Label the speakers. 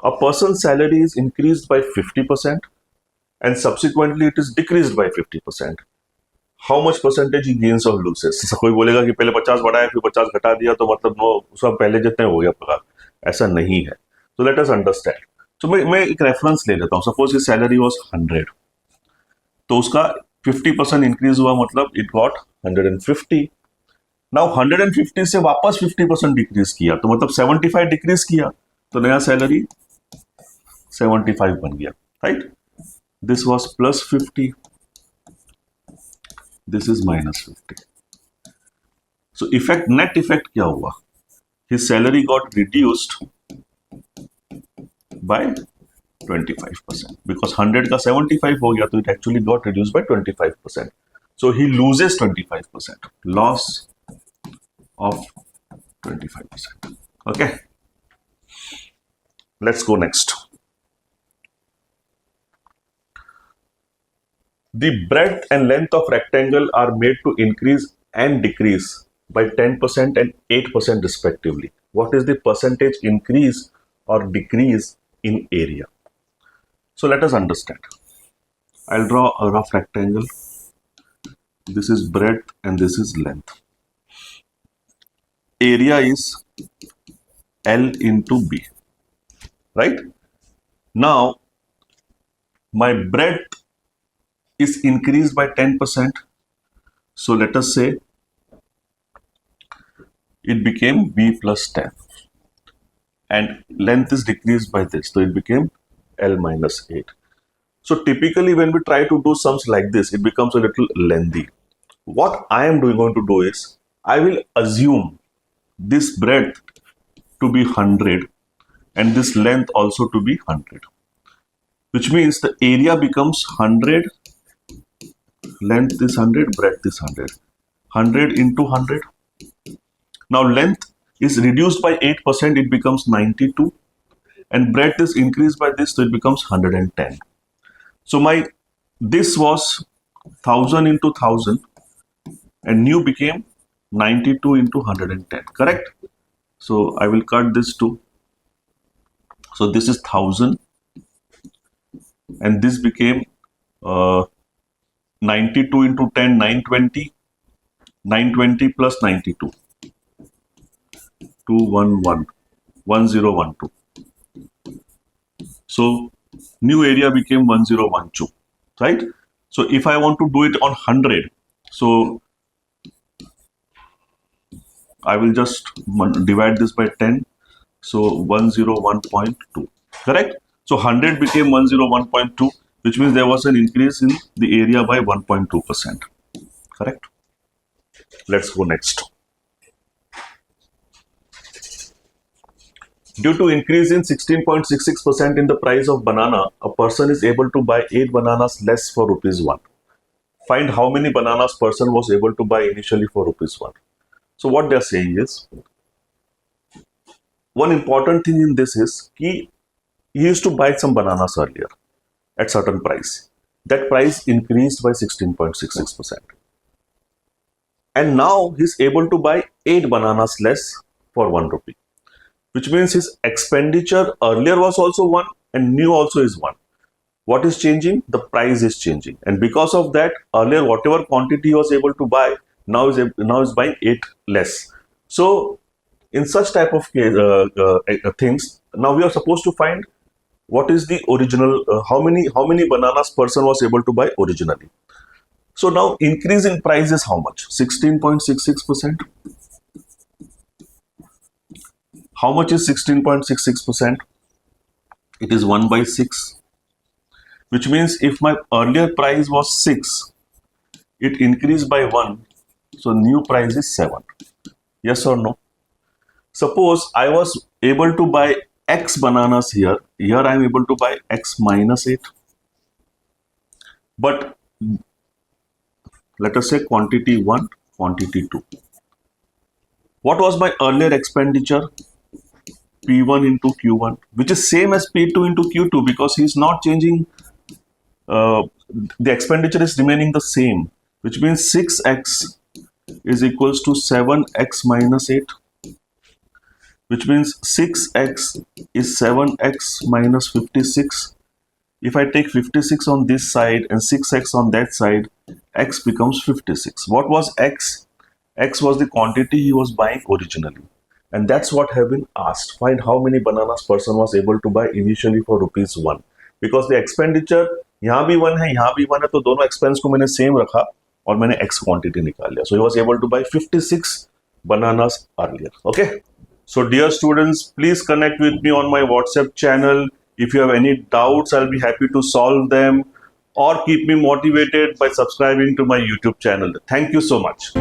Speaker 1: a person's salary is increased by 50% and subsequently it is decreased by 50%. How much percentage he gains or loses? कोई बोलेगा कि पहले 50 बढ़ाया फिर 50 घटा दिया तो मतलब नो उसका पहले जितने हो गया पगार, ऐसा नहीं है. So let us understand. So मैं एक रेफरेंस ले लेता हूँ. सपोज his salary was 100, तो उसका 50% इंक्रीज हुआ मतलब इट गॉट 150. नाउ 150 से वापस 50% डिक्रीज किया तो मतलब 75 डिक्रीज किया तो नया सैलरी 75 बन गया, right. This was plus 50, this is minus 50. So effect, net effect क्या हुआ? His salary got reduced by 25% because 100 का 75 हो गया तो it actually got reduced by 25%. So he loses 25%, loss of 25%. Okay, let's go next. The breadth and length of rectangle are made to increase and decrease by 10% and 8% respectively. What is the percentage increase or decrease in area? So let us understand. I'll draw a rough rectangle. This is breadth and this is length. Area is L into B, right? Now, my breadth is increased by 10%. So let us say it became B plus 10. And length is decreased by this. So it became L minus 8. So typically when we try to do sums like this, it becomes a little lengthy. What I am going to do is, I will assume this breadth to be 100 and this length also to be 100. Which means the area becomes 100, length is 100, breadth is 100. 100 into 100. Now length is reduced by 8%, it becomes 92. And breadth is increased by this, so it becomes 110. So this was 1000 into 1000 and new became 92 into 110, correct? So I will cut this too. So this is 1000 and this became 92 into 10, 920. 920 plus 92, 211, 1012. So new area became 1012, right? So if I want to do it on 100, so I will just divide this by 10. So 101.2, correct? So 100 became 101.2, which means there was an increase in the area by 1.2%, correct? Let's go next. Due to increase in 16.66% in the price of banana, a person is able to buy 8 bananas less for rupees 1. Find how many bananas person was able to buy initially for rupees 1. So what they are saying is, one important thing in this is he used to buy some bananas earlier at certain price. That price increased by 16.66%. And now he's able to buy 8 bananas less for 1 rupee. Which means his expenditure earlier was also 1 and new also is 1. What is changing? The price is changing. And because of that, earlier whatever quantity he was able to buy, now is buying 8 less. So in such type of things, now we are supposed to find what is the original, how many bananas person was able to buy originally. So now increase in price is how much? 16.66%. How much is 16.66%? It is 1 by 6. Which means if my earlier price was 6, it increased by 1. So new price is 7. Yes or no? Suppose I was able to buy X bananas here. Here I am able to buy X minus 8. But let us say quantity 1, quantity 2. What was my earlier expenditure? P1 into Q1, which is same as P2 into Q2 because he is not changing, the expenditure is remaining the same, which means 6x is equals to 7x minus 8, which means 6x is 7x minus 56. If I take 56 on this side and 6x on that side, x becomes 56. What was x? X was the quantity he was buying originally. And that's what have been asked. Find how many bananas person was able to buy initially for ₹1. Because the expenditure यहाँ भी 1 है, यहाँ भी 1 है, तो दोनों expense को मैंने same रखा और मैंने x quantity निकाल लिया. So he was able to buy 56 bananas earlier. Okay. So dear students, please connect with me on my WhatsApp channel. If you have any doubts, I'll be happy to solve them, or keep me motivated by subscribing to my YouTube channel. Thank you so much.